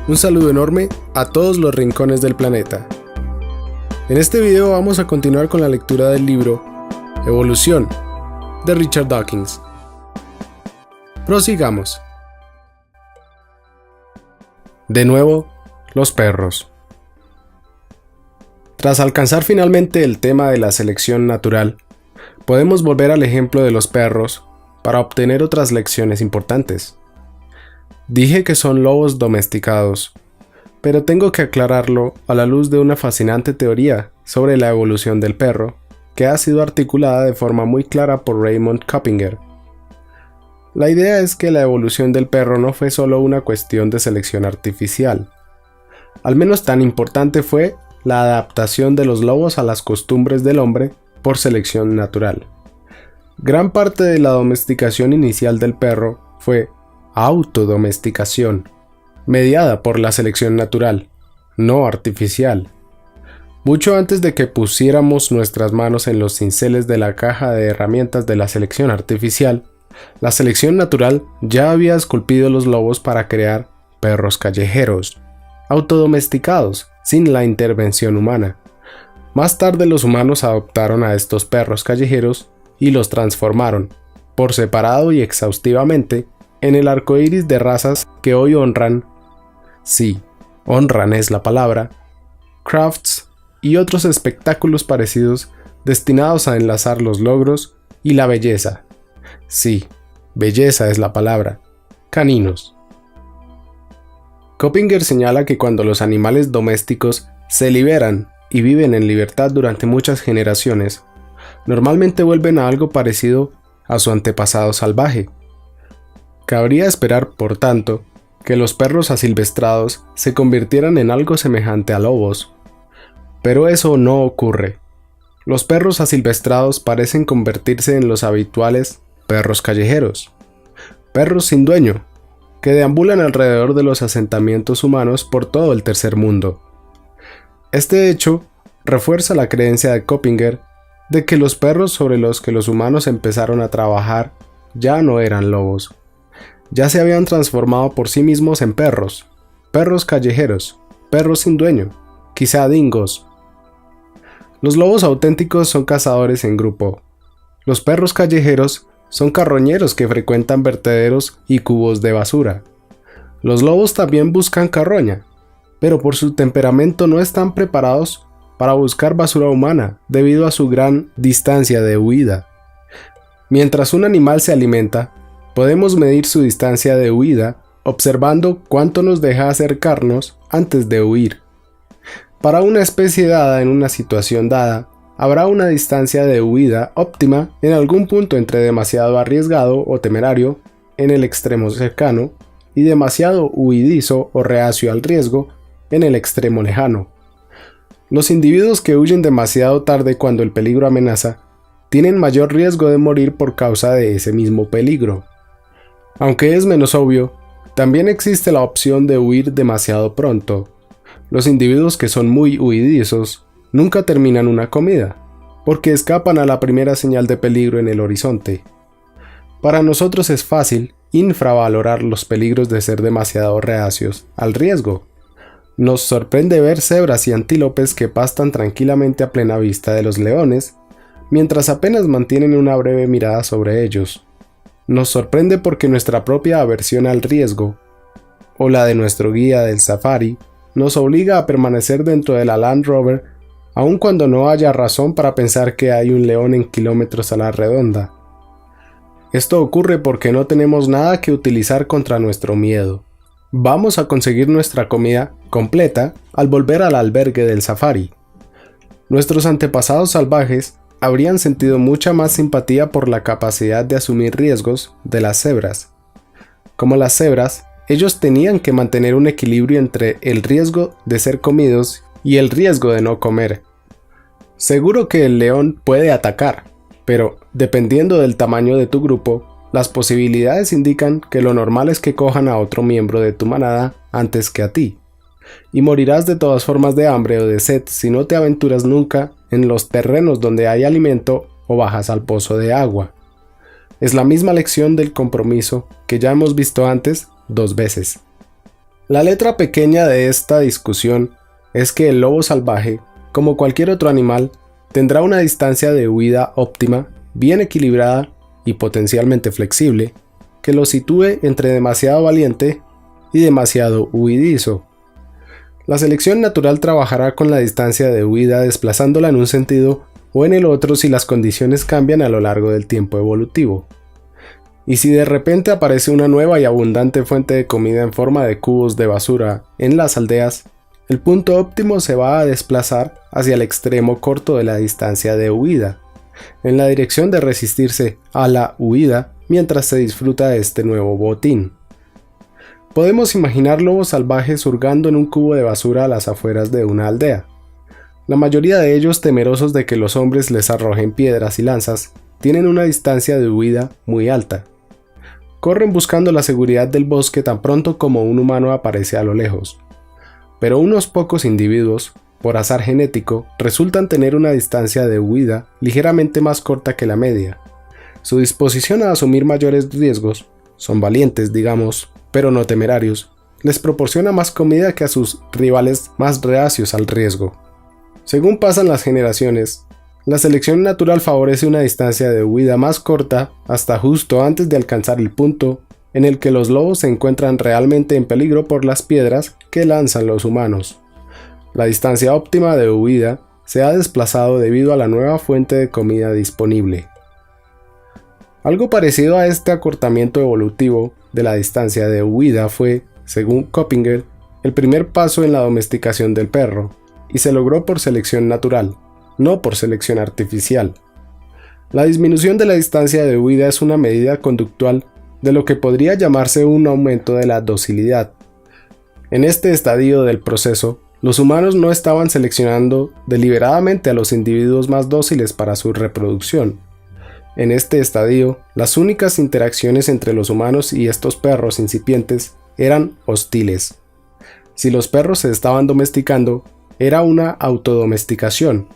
Un saludo enorme a todos los rincones del planeta. En este video vamos a continuar con la lectura del libro Evolución de Richard Dawkins. Prosigamos. De nuevo, los perros. Tras alcanzar finalmente el tema de la selección natural, podemos volver al ejemplo de los perros para obtener otras lecciones importantes. Dije que son lobos domesticados, pero tengo que aclararlo a la luz de una fascinante teoría sobre la evolución del perro, que ha sido articulada de forma muy clara por Raymond Coppinger. La idea es que la evolución del perro no fue solo una cuestión de selección artificial. Al menos tan importante fue la adaptación de los lobos a las costumbres del hombre por selección natural. Gran parte de la domesticación inicial del perro fue autodomesticación, mediada por la selección natural, no artificial. Mucho antes de que pusiéramos nuestras manos en los cinceles de la caja de herramientas de la selección artificial, la selección natural ya había esculpido los lobos para crear perros callejeros, autodomesticados, sin la intervención humana. Más tarde los humanos adoptaron a estos perros callejeros y los transformaron, por separado y exhaustivamente, en el arco iris de razas que hoy honran, sí, honran es la palabra, crafts y otros espectáculos parecidos destinados a enlazar los logros y la belleza, sí, belleza es la palabra, caninos. Coppinger señala que cuando los animales domésticos se liberan y viven en libertad durante muchas generaciones, normalmente vuelven a algo parecido a su antepasado salvaje. Cabría esperar, por tanto, que los perros asilvestrados se convirtieran en algo semejante a lobos. Pero eso no ocurre. Los perros asilvestrados parecen convertirse en los habituales perros callejeros, perros sin dueño, que deambulan alrededor de los asentamientos humanos por todo el tercer mundo. Este hecho refuerza la creencia de Coppinger de que los perros sobre los que los humanos empezaron a trabajar ya no eran lobos. Ya se habían transformado por sí mismos en perros, perros callejeros, perros sin dueño, quizá dingos. Los lobos auténticos son cazadores en grupo. Los perros callejeros son carroñeros que frecuentan vertederos y cubos de basura. Los lobos también buscan carroña, pero por su temperamento no están preparados para buscar basura humana debido a su gran distancia de huida. Mientras un animal se alimenta, podemos medir su distancia de huida observando cuánto nos deja acercarnos antes de huir. Para una especie dada en una situación dada, habrá una distancia de huida óptima en algún punto entre demasiado arriesgado o temerario en el extremo cercano y demasiado huidizo o reacio al riesgo en el extremo lejano. Los individuos que huyen demasiado tarde cuando el peligro amenaza tienen mayor riesgo de morir por causa de ese mismo peligro. Aunque es menos obvio, también existe la opción de huir demasiado pronto. Los individuos que son muy huidizos nunca terminan una comida, porque escapan a la primera señal de peligro en el horizonte. Para nosotros es fácil infravalorar los peligros de ser demasiado reacios al riesgo. Nos sorprende ver cebras y antílopes que pastan tranquilamente a plena vista de los leones, mientras apenas mantienen una breve mirada sobre ellos. Nos sorprende porque nuestra propia aversión al riesgo, o la de nuestro guía del safari, nos obliga a permanecer dentro de la Land Rover aun cuando no haya razón para pensar que hay un león en kilómetros a la redonda. Esto ocurre porque no tenemos nada que utilizar contra nuestro miedo. Vamos a conseguir nuestra comida completa al volver al albergue del safari. Nuestros antepasados salvajes habrían sentido mucha más simpatía por la capacidad de asumir riesgos de las cebras. Como las cebras, ellos tenían que mantener un equilibrio entre el riesgo de ser comidos y el riesgo de no comer. Seguro que el león puede atacar, pero dependiendo del tamaño de tu grupo, las posibilidades indican que lo normal es que cojan a otro miembro de tu manada antes que a ti. Y morirás de todas formas de hambre o de sed si no te aventuras nunca en los terrenos donde hay alimento o bajas al pozo de agua. Es la misma lección del compromiso que ya hemos visto antes 2 veces. La letra pequeña de esta discusión es que el lobo salvaje, como cualquier otro animal, tendrá una distancia de huida óptima, bien equilibrada y potencialmente flexible, que lo sitúe entre demasiado valiente y demasiado huidizo. La selección natural trabajará con la distancia de huida desplazándola en un sentido o en el otro si las condiciones cambian a lo largo del tiempo evolutivo. Y si de repente aparece una nueva y abundante fuente de comida en forma de cubos de basura en las aldeas, el punto óptimo se va a desplazar hacia el extremo corto de la distancia de huida, en la dirección de resistirse a la huida mientras se disfruta de este nuevo botín. Podemos imaginar lobos salvajes hurgando en un cubo de basura a las afueras de una aldea. La mayoría de ellos, temerosos de que los hombres les arrojen piedras y lanzas, tienen una distancia de huida muy alta. Corren buscando la seguridad del bosque tan pronto como un humano aparece a lo lejos. Pero unos pocos individuos, por azar genético, resultan tener una distancia de huida ligeramente más corta que la media. Su disposición a asumir mayores riesgos, son valientes, digamos, pero no temerarios, les proporciona más comida que a sus rivales más reacios al riesgo. Según pasan las generaciones, la selección natural favorece una distancia de huida más corta hasta justo antes de alcanzar el punto en el que los lobos se encuentran realmente en peligro por las piedras que lanzan los humanos. La distancia óptima de huida se ha desplazado debido a la nueva fuente de comida disponible. Algo parecido a este acortamiento evolutivo de la distancia de huida fue, según Coppinger, el primer paso en la domesticación del perro, y se logró por selección natural, no por selección artificial. La disminución de la distancia de huida es una medida conductual de lo que podría llamarse un aumento de la docilidad. En este estadio del proceso, los humanos no estaban seleccionando deliberadamente a los individuos más dóciles para su reproducción. En este estadio, las únicas interacciones entre los humanos y estos perros incipientes eran hostiles. Si los perros se estaban domesticando, era una autodomesticación,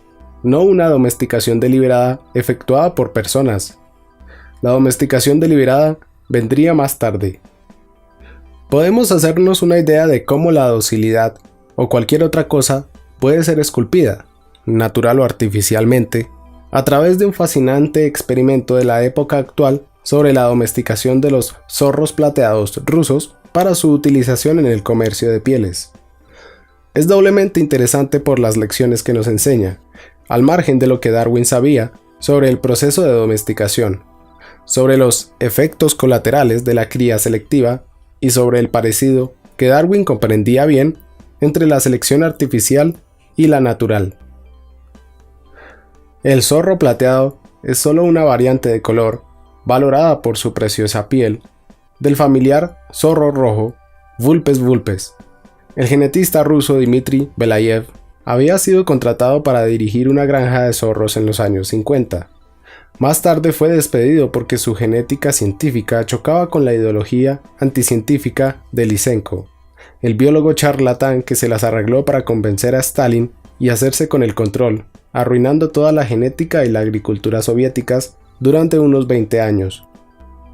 no una domesticación deliberada efectuada por personas. La domesticación deliberada vendría más tarde. Podemos hacernos una idea de cómo la docilidad, o cualquier otra cosa, puede ser esculpida, natural o artificialmente, a través de un fascinante experimento de la época actual sobre la domesticación de los zorros plateados rusos para su utilización en el comercio de pieles. Es doblemente interesante por las lecciones que nos enseña, al margen de lo que Darwin sabía sobre el proceso de domesticación, sobre los efectos colaterales de la cría selectiva y sobre el parecido que Darwin comprendía bien entre la selección artificial y la natural. El zorro plateado es solo una variante de color, valorada por su preciosa piel, del familiar zorro rojo, Vulpes vulpes. El genetista ruso Dmitry Belayev había sido contratado para dirigir una granja de zorros en los años 50. Más tarde fue despedido porque su genética científica chocaba con la ideología anticientífica de Lysenko, el biólogo charlatán que se las arregló para convencer a Stalin y hacerse con el control, arruinando toda la genética y la agricultura soviéticas durante unos 20 años.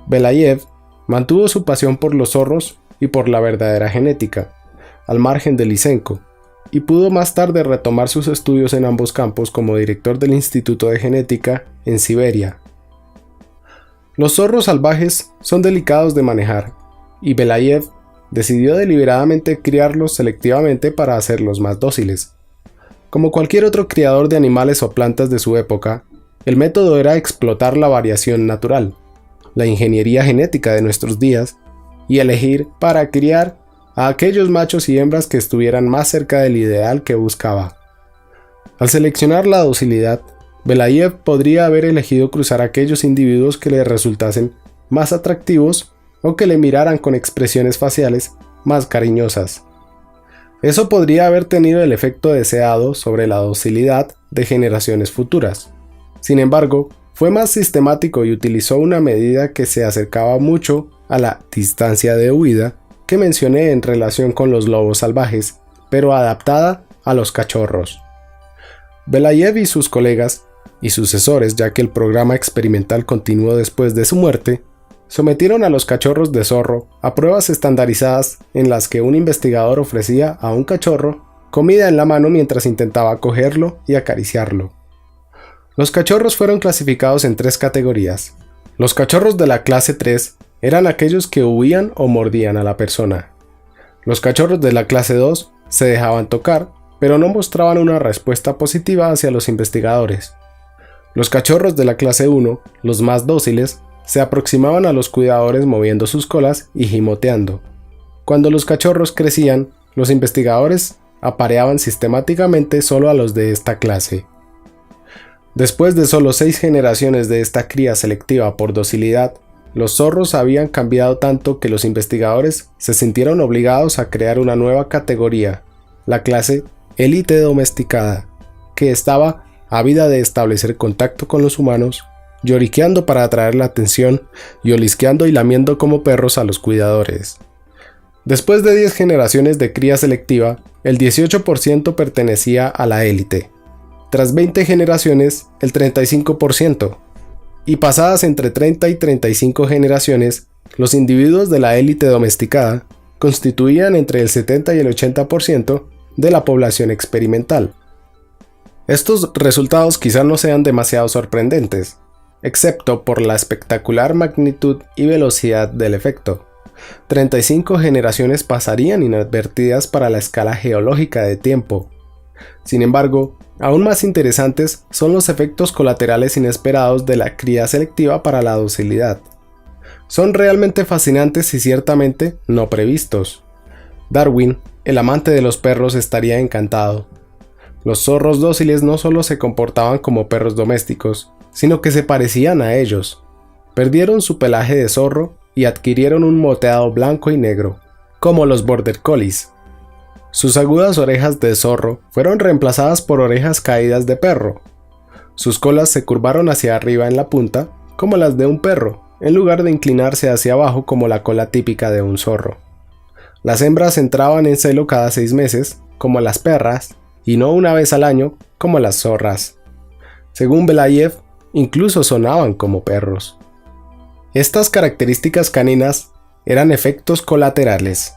Belayev mantuvo su pasión por los zorros y por la verdadera genética, al margen de Lysenko, y pudo más tarde retomar sus estudios en ambos campos como director del Instituto de Genética en Siberia. Los zorros salvajes son delicados de manejar, y Belayev decidió deliberadamente criarlos selectivamente para hacerlos más dóciles. Como cualquier otro criador de animales o plantas de su época, el método era explotar la variación natural, la ingeniería genética de nuestros días, y elegir para criar a aquellos machos y hembras que estuvieran más cerca del ideal que buscaba. Al seleccionar la docilidad, Belayev podría haber elegido cruzar aquellos individuos que le resultasen más atractivos o que le miraran con expresiones faciales más cariñosas. Eso podría haber tenido el efecto deseado sobre la docilidad de generaciones futuras. Sin embargo, fue más sistemático y utilizó una medida que se acercaba mucho a la distancia de huida que mencioné en relación con los lobos salvajes, pero adaptada a los cachorros. Belayev y sus colegas, y sucesores ya que el programa experimental continuó después de su muerte, Sometieron a los cachorros de zorro a pruebas estandarizadas en las que un investigador ofrecía a un cachorro comida en la mano mientras intentaba cogerlo y acariciarlo. Los cachorros fueron clasificados en 3 categorías. Los cachorros de la clase 3 eran aquellos que huían o mordían a la persona. Los cachorros de la clase 2 se dejaban tocar, pero no mostraban una respuesta positiva hacia los investigadores. Los cachorros de la clase 1, los más dóciles, se aproximaban a los cuidadores moviendo sus colas y gimoteando. Cuando los cachorros crecían, los investigadores apareaban sistemáticamente solo a los de esta clase. Después de solo 6 generaciones de esta cría selectiva por docilidad, los zorros habían cambiado tanto que los investigadores se sintieron obligados a crear una nueva categoría, la clase élite domesticada, que estaba ávida de establecer contacto con los humanos, lloriqueando para atraer la atención y olisqueando y lamiendo como perros a los cuidadores. Después de 10 generaciones de cría selectiva, el 18% pertenecía a la élite. Tras 20 generaciones, el 35%. Y pasadas entre 30 y 35 generaciones, los individuos de la élite domesticada constituían entre el 70 y el 80% de la población experimental. Estos resultados quizá no sean demasiado sorprendentes, excepto por la espectacular magnitud y velocidad del efecto. 35 generaciones pasarían inadvertidas para la escala geológica de tiempo. Sin embargo, aún más interesantes son los efectos colaterales inesperados de la cría selectiva para la docilidad. Son realmente fascinantes y ciertamente no previstos. Darwin, el amante de los perros, estaría encantado. Los zorros dóciles no solo se comportaban como perros domésticos, sino que se parecían a ellos. Perdieron su pelaje de zorro y adquirieron un moteado blanco y negro, como los border collies. Sus agudas orejas de zorro fueron reemplazadas por orejas caídas de perro. Sus colas se curvaron hacia arriba en la punta, como las de un perro, en lugar de inclinarse hacia abajo como la cola típica de un zorro. Las hembras entraban en celo cada 6 meses, como las perras, y no una vez al año, como las zorras. Según Belayev, incluso sonaban como perros. Estas características caninas eran efectos colaterales.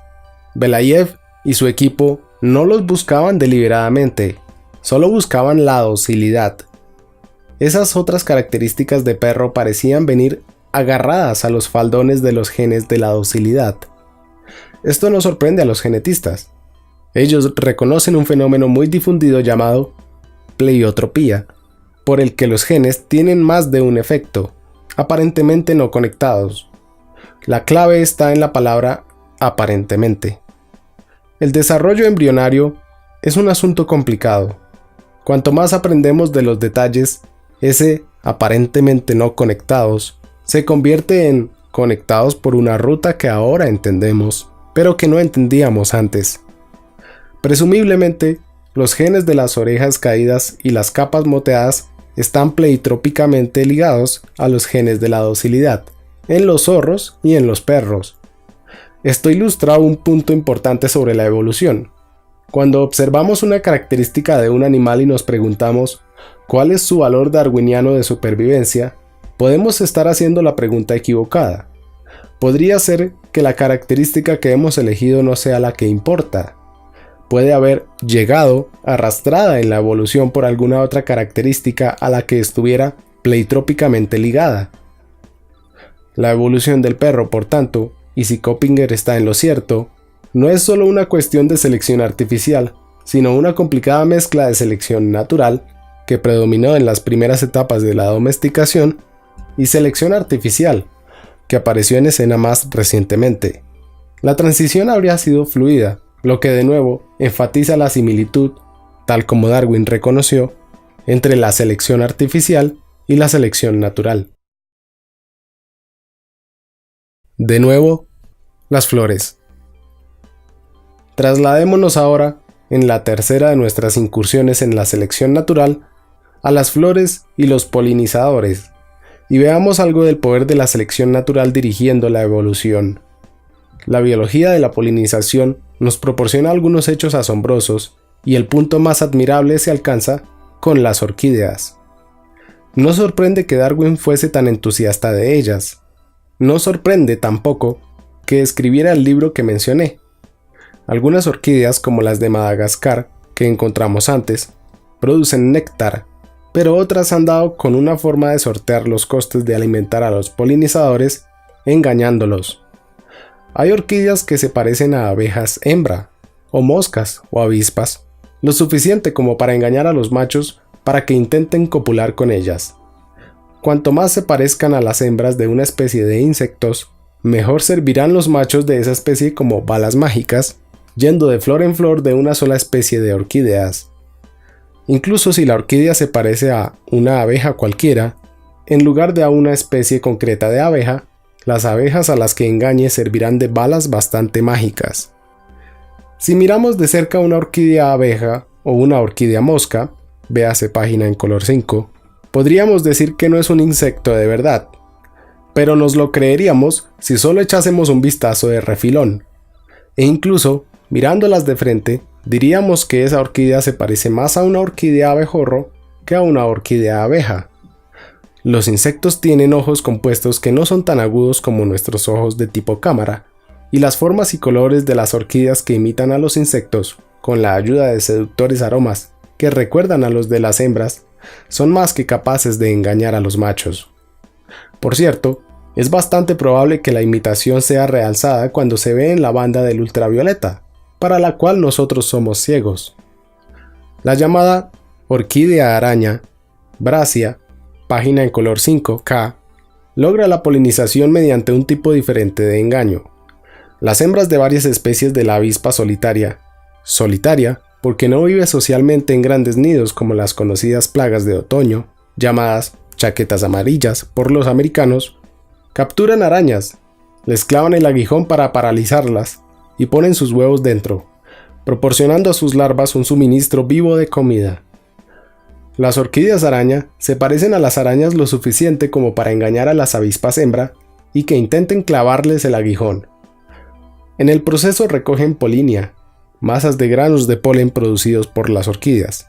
Belayev y su equipo no los buscaban deliberadamente, solo buscaban la docilidad. Esas otras características de perro parecían venir agarradas a los faldones de los genes de la docilidad. Esto no sorprende a los genetistas. Ellos reconocen un fenómeno muy difundido llamado pleiotropía, por el que los genes tienen más de un efecto, aparentemente no conectados. La clave está en la palabra aparentemente. El desarrollo embrionario es un asunto complicado. Cuanto más aprendemos de los detalles, ese aparentemente no conectados se convierte en conectados por una ruta que ahora entendemos, pero que no entendíamos antes. Presumiblemente, los genes de las orejas caídas y las capas moteadas están pleitrópicamente ligados a los genes de la docilidad, en los zorros y en los perros. Esto ilustra un punto importante sobre la evolución. Cuando observamos una característica de un animal y nos preguntamos cuál es su valor darwiniano de supervivencia, podemos estar haciendo la pregunta equivocada. Podría ser que la característica que hemos elegido no sea la que importa. Puede haber llegado arrastrada en la evolución por alguna otra característica a la que estuviera pleitrópicamente ligada. La evolución del perro, por tanto, y si Coppinger está en lo cierto, no es solo una cuestión de selección artificial, sino una complicada mezcla de selección natural, que predominó en las primeras etapas de la domesticación, y selección artificial, que apareció en escena más recientemente. La transición habría sido fluida, lo que de nuevo enfatiza la similitud, tal como Darwin reconoció, entre la selección artificial y la selección natural. De nuevo, las flores. Trasladémonos ahora, en la tercera de nuestras incursiones en la selección natural, a las flores y los polinizadores, y veamos algo del poder de la selección natural dirigiendo la evolución. La biología de la polinización nos proporciona algunos hechos asombrosos, y el punto más admirable se alcanza con las orquídeas. No sorprende que Darwin fuese tan entusiasta de ellas. No sorprende tampoco que escribiera el libro que mencioné. Algunas orquídeas, como las de Madagascar, que encontramos antes, producen néctar, pero otras han dado con una forma de sortear los costes de alimentar a los polinizadores, engañándolos. Hay orquídeas que se parecen a abejas hembra, o moscas, o avispas, lo suficiente como para engañar a los machos para que intenten copular con ellas. Cuanto más se parezcan a las hembras de una especie de insectos, mejor servirán los machos de esa especie como balas mágicas, yendo de flor en flor de una sola especie de orquídeas. Incluso si la orquídea se parece a una abeja cualquiera, en lugar de a una especie concreta de abeja, las abejas a las que engañe servirán de balas bastante mágicas. Si miramos de cerca una orquídea abeja o una orquídea mosca, véase página en color 5, podríamos decir que no es un insecto de verdad, pero nos lo creeríamos si solo echásemos un vistazo de refilón, e incluso, mirándolas de frente, diríamos que esa orquídea se parece más a una orquídea abejorro que a una orquídea abeja. Los insectos tienen ojos compuestos que no son tan agudos como nuestros ojos de tipo cámara, y las formas y colores de las orquídeas que imitan a los insectos, con la ayuda de seductores aromas que recuerdan a los de las hembras, son más que capaces de engañar a los machos. Por cierto, es bastante probable que la imitación sea realzada cuando se ve en la banda del ultravioleta, para la cual nosotros somos ciegos. La llamada orquídea araña, Brasia, página en color 5K, logra la polinización mediante un tipo diferente de engaño. Las hembras de varias especies de la avispa solitaria porque no vive socialmente en grandes nidos como las conocidas plagas de otoño, llamadas chaquetas amarillas por los americanos, capturan arañas, les clavan el aguijón para paralizarlas y ponen sus huevos dentro, proporcionando a sus larvas un suministro vivo de comida. Las orquídeas araña se parecen a las arañas lo suficiente como para engañar a las avispas hembra y que intenten clavarles el aguijón. En el proceso recogen polinia, masas de granos de polen producidos por las orquídeas.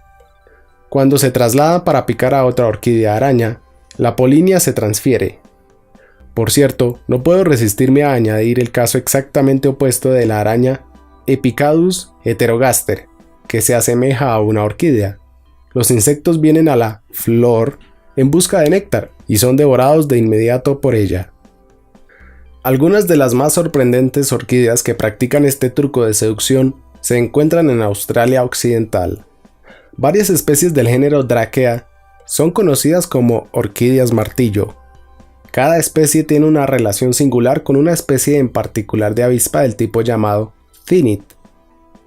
Cuando se trasladan para picar a otra orquídea araña, la polinia se transfiere. Por cierto, no puedo resistirme a añadir el caso exactamente opuesto de la araña Epicadus heterogaster, que se asemeja a una orquídea. Los insectos vienen a la flor en busca de néctar y son devorados de inmediato por ella. Algunas de las más sorprendentes orquídeas que practican este truco de seducción se encuentran en Australia Occidental. Varias especies del género Dracea son conocidas como orquídeas martillo. Cada especie tiene una relación singular con una especie en particular de avispa del tipo llamado Thinit.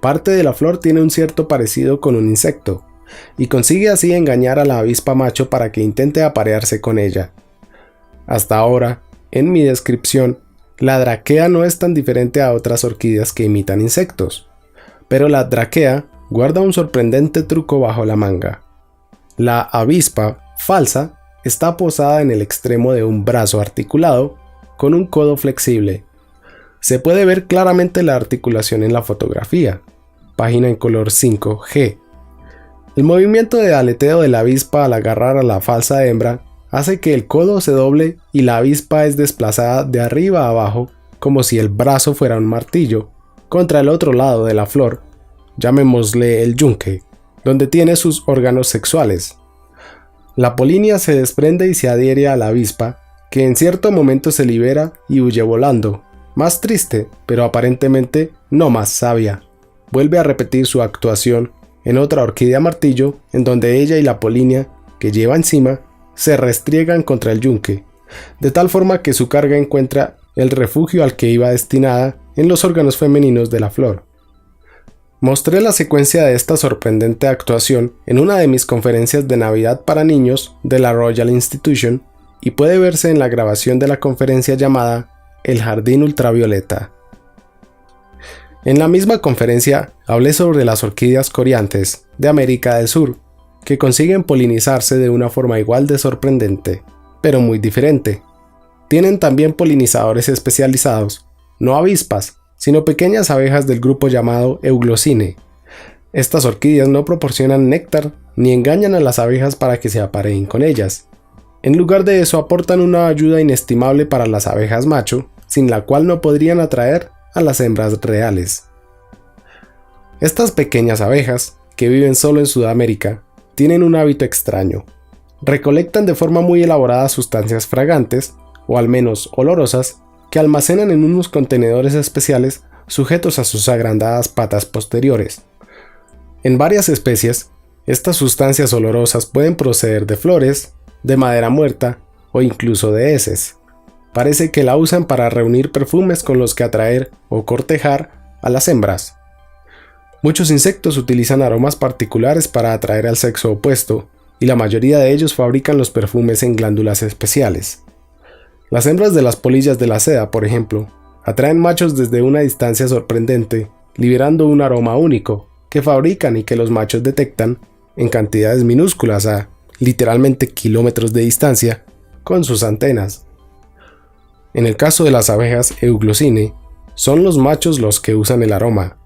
Parte de la flor tiene un cierto parecido con un insecto, y consigue así engañar a la avispa macho para que intente aparearse con ella. Hasta ahora, en mi descripción, la Dracea no es tan diferente a otras orquídeas que imitan insectos, pero la Dracea guarda un sorprendente truco bajo la manga. La avispa falsa está posada en el extremo de un brazo articulado con un codo flexible. Se puede ver claramente la articulación en la fotografía, página en color 5G. El movimiento de aleteo de la avispa al agarrar a la falsa hembra hace que el codo se doble y la avispa es desplazada de arriba a abajo como si el brazo fuera un martillo contra el otro lado de la flor, llamémosle el yunque, donde tiene sus órganos sexuales. La polinia se desprende y se adhiere a la avispa, que en cierto momento se libera y huye volando, más triste, pero aparentemente no más sabia. Vuelve a repetir su actuación en otra orquídea martillo, en donde ella y la polinia, que lleva encima, se restriegan contra el yunque, de tal forma que su carga encuentra el refugio al que iba destinada en los órganos femeninos de la flor. Mostré la secuencia de esta sorprendente actuación en una de mis conferencias de Navidad para niños de la Royal Institution y puede verse en la grabación de la conferencia llamada El Jardín Ultravioleta. En la misma conferencia hablé sobre las orquídeas coriantes de América del Sur, que consiguen polinizarse de una forma igual de sorprendente, pero muy diferente. Tienen también polinizadores especializados, no avispas, sino pequeñas abejas del grupo llamado Euglosine. Estas orquídeas no proporcionan néctar ni engañan a las abejas para que se apareen con ellas. En lugar de eso aportan una ayuda inestimable para las abejas macho, sin la cual no podrían atraer a las hembras reales. Estas pequeñas abejas, que viven solo en Sudamérica, tienen un hábito extraño. Recolectan de forma muy elaborada sustancias fragantes, o al menos olorosas, que almacenan en unos contenedores especiales sujetos a sus agrandadas patas posteriores. En varias especies, estas sustancias olorosas pueden proceder de flores, de madera muerta o incluso de heces. Parece que la usan para reunir perfumes con los que atraer o cortejar a las hembras. Muchos insectos utilizan aromas particulares para atraer al sexo opuesto, y la mayoría de ellos fabrican los perfumes en glándulas especiales. Las hembras de las polillas de la seda, por ejemplo, atraen machos desde una distancia sorprendente, liberando un aroma único, que fabrican y que los machos detectan en cantidades minúsculas a, literalmente, kilómetros de distancia, con sus antenas. En el caso de las abejas Euglosine, son los machos los que usan el aroma,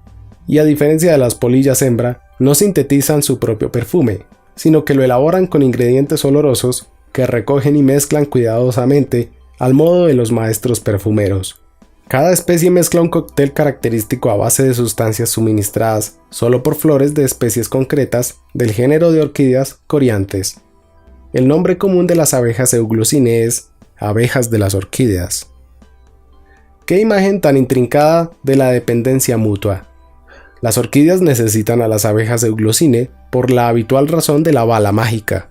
y a diferencia de las polillas hembra, no sintetizan su propio perfume, sino que lo elaboran con ingredientes olorosos que recogen y mezclan cuidadosamente al modo de los maestros perfumeros. Cada especie mezcla un cóctel característico a base de sustancias suministradas solo por flores de especies concretas del género de orquídeas coriantes. El nombre común de las abejas Euglosine es abejas de las orquídeas. ¡Qué imagen tan intrincada de la dependencia mutua! Las orquídeas necesitan a las abejas Euglosine por la habitual razón de la bala mágica,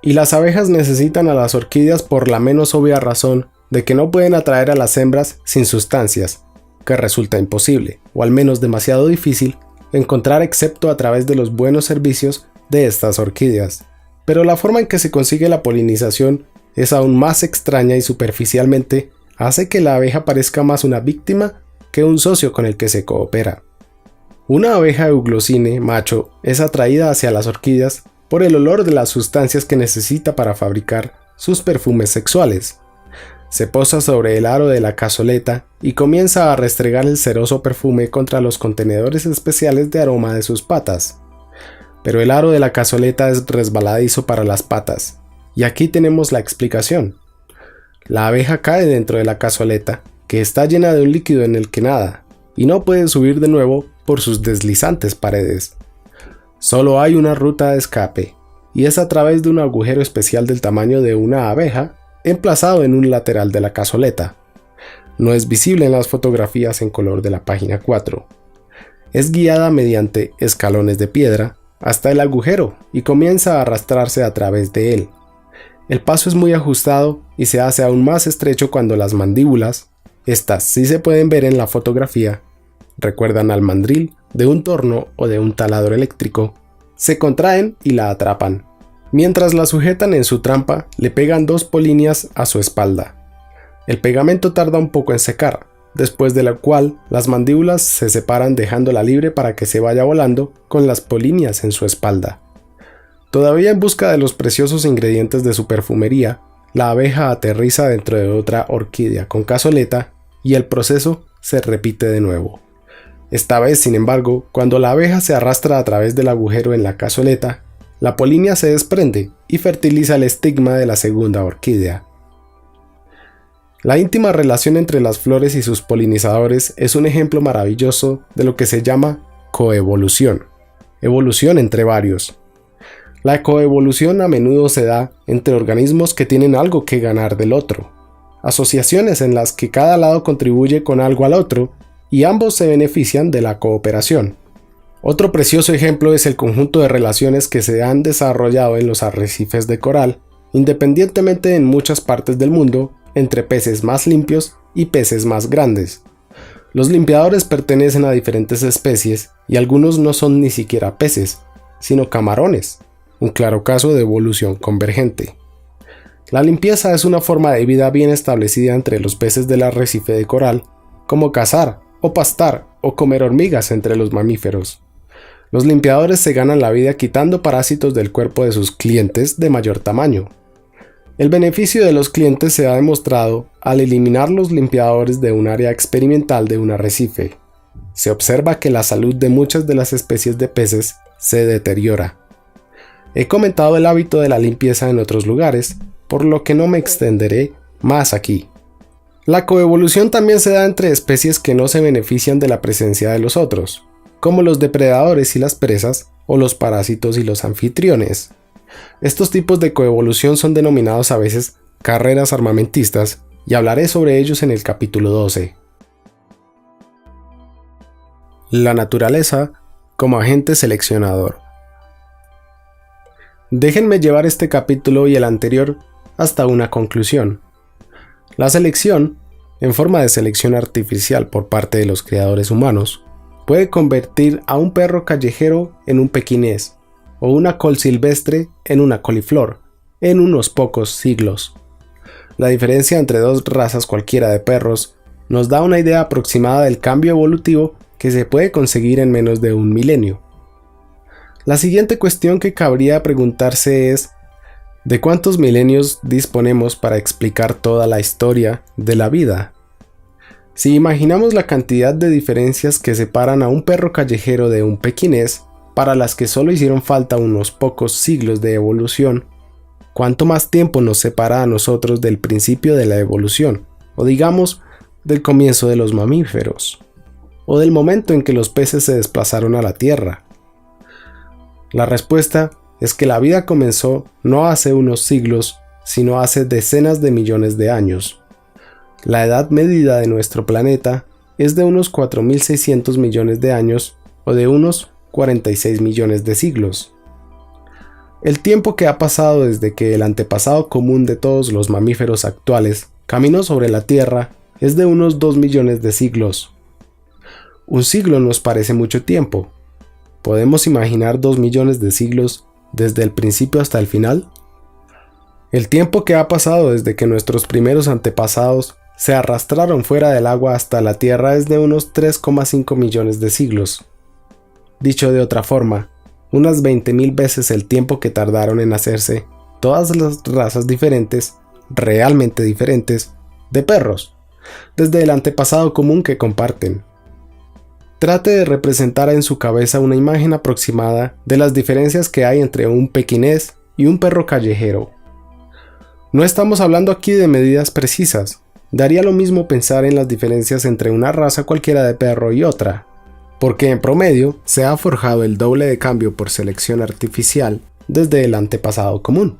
y las abejas necesitan a las orquídeas por la menos obvia razón de que no pueden atraer a las hembras sin sustancias, que resulta imposible, o al menos demasiado difícil, encontrar excepto a través de los buenos servicios de estas orquídeas. Pero la forma en que se consigue la polinización es aún más extraña y superficialmente hace que la abeja parezca más una víctima que un socio con el que se coopera. Una abeja Euglosine macho es atraída hacia las orquídeas por el olor de las sustancias que necesita para fabricar sus perfumes sexuales. Se posa sobre el aro de la cazoleta y comienza a restregar el ceroso perfume contra los contenedores especiales de aroma de sus patas. Pero el aro de la cazoleta es resbaladizo para las patas, y aquí tenemos la explicación. La abeja cae dentro de la cazoleta, que está llena de un líquido en el que nada, y no puede subir de nuevo por sus deslizantes paredes. Solo hay una ruta de escape, y es a través de un agujero especial del tamaño de una abeja, emplazado en un lateral de la cazoleta. No es visible en las fotografías en color de la página 4. Es guiada mediante escalones de piedra hasta el agujero y comienza a arrastrarse a través de él. El paso es muy ajustado y se hace aún más estrecho cuando las mandíbulas, estas sí se pueden ver en la fotografía, recuerdan al mandril de un torno o de un taladro eléctrico, se contraen y la atrapan. Mientras la sujetan en su trampa, le pegan 2 polinias a su espalda. El pegamento tarda un poco en secar, después de lo cual las mandíbulas se separan dejándola libre para que se vaya volando con las polinias en su espalda. Todavía en busca de los preciosos ingredientes de su perfumería, la abeja aterriza dentro de otra orquídea con cazoleta y el proceso se repite de nuevo. Esta vez, sin embargo, cuando la abeja se arrastra a través del agujero en la cazoleta, la polinia se desprende y fertiliza el estigma de la segunda orquídea. La íntima relación entre las flores y sus polinizadores es un ejemplo maravilloso de lo que se llama coevolución, evolución entre varios. La coevolución a menudo se da entre organismos que tienen algo que ganar del otro, asociaciones en las que cada lado contribuye con algo al otro y ambos se benefician de la cooperación. Otro precioso ejemplo es el conjunto de relaciones que se han desarrollado en los arrecifes de coral, independientemente en muchas partes del mundo, entre peces más limpios y peces más grandes. Los limpiadores pertenecen a diferentes especies y algunos no son ni siquiera peces, sino camarones, un claro caso de evolución convergente. La limpieza es una forma de vida bien establecida entre los peces del arrecife de coral, como cazar o pastar o comer hormigas entre los mamíferos. Los limpiadores se ganan la vida quitando parásitos del cuerpo de sus clientes de mayor tamaño. El beneficio de los clientes se ha demostrado al eliminar los limpiadores de un área experimental de un arrecife. Se observa que la salud de muchas de las especies de peces se deteriora. He comentado el hábito de la limpieza en otros lugares, por lo que no me extenderé más aquí. La coevolución también se da entre especies que no se benefician de la presencia de los otros, como los depredadores y las presas, o los parásitos y los anfitriones. Estos tipos de coevolución son denominados a veces carreras armamentistas, y hablaré sobre ellos en el capítulo 12. La naturaleza como agente seleccionador. Déjenme llevar este capítulo y el anterior hasta una conclusión. La selección, en forma de selección artificial por parte de los creadores humanos, puede convertir a un perro callejero en un pequinés, o una col silvestre en una coliflor, en unos pocos siglos. La diferencia entre dos razas cualquiera de perros nos da una idea aproximada del cambio evolutivo que se puede conseguir en menos de un milenio. La siguiente cuestión que cabría preguntarse es: ¿de cuántos milenios disponemos para explicar toda la historia de la vida? Si imaginamos la cantidad de diferencias que separan a un perro callejero de un pequinés, para las que solo hicieron falta unos pocos siglos de evolución, ¿cuánto más tiempo nos separa a nosotros del principio de la evolución, o digamos, del comienzo de los mamíferos, o del momento en que los peces se desplazaron a la Tierra? La respuesta es que la vida comenzó no hace unos siglos, sino hace decenas de millones de años. La edad medida de nuestro planeta es de unos 4.600 millones de años, o de unos 46 millones de siglos. El tiempo que ha pasado desde que el antepasado común de todos los mamíferos actuales caminó sobre la Tierra es de unos 2 millones de siglos. Un siglo nos parece mucho tiempo. ¿Podemos imaginar 2 millones de siglos desde el principio hasta el final? El tiempo que ha pasado desde que nuestros primeros antepasados se arrastraron fuera del agua hasta la Tierra es de unos 3,5 millones de siglos. Dicho de otra forma, unas 20.000 veces el tiempo que tardaron en hacerse todas las razas diferentes, realmente diferentes, de perros, desde el antepasado común que comparten. Trate de representar en su cabeza una imagen aproximada de las diferencias que hay entre un pequinés y un perro callejero. No estamos hablando aquí de medidas precisas. Daría lo mismo pensar en las diferencias entre una raza cualquiera de perro y otra, porque en promedio se ha forjado el doble de cambio por selección artificial desde el antepasado común.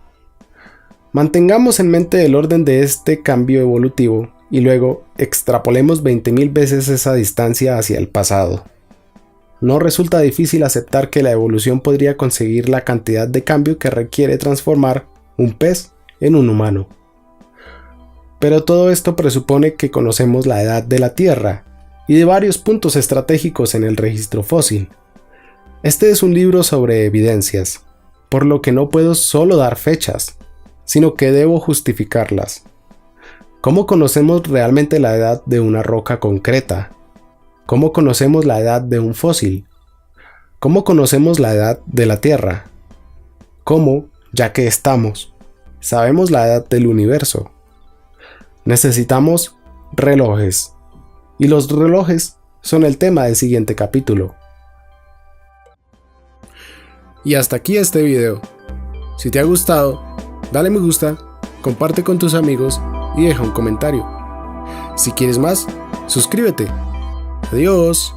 Mantengamos en mente el orden de este cambio evolutivo y luego extrapolemos 20.000 veces esa distancia hacia el pasado. No resulta difícil aceptar que la evolución podría conseguir la cantidad de cambio que requiere transformar un pez en un humano. Pero todo esto presupone que conocemos la edad de la Tierra y de varios puntos estratégicos en el registro fósil. Este es un libro sobre evidencias, por lo que no puedo solo dar fechas, sino que debo justificarlas. ¿Cómo conocemos realmente la edad de una roca concreta? ¿Cómo conocemos la edad de un fósil? ¿Cómo conocemos la edad de la Tierra? ¿Cómo, ya que estamos, sabemos la edad del universo? Necesitamos relojes, y los relojes son el tema del siguiente capítulo. Y hasta aquí este video. Si te ha gustado, dale me gusta, comparte con tus amigos y deja un comentario. Si quieres más, suscríbete. Adiós.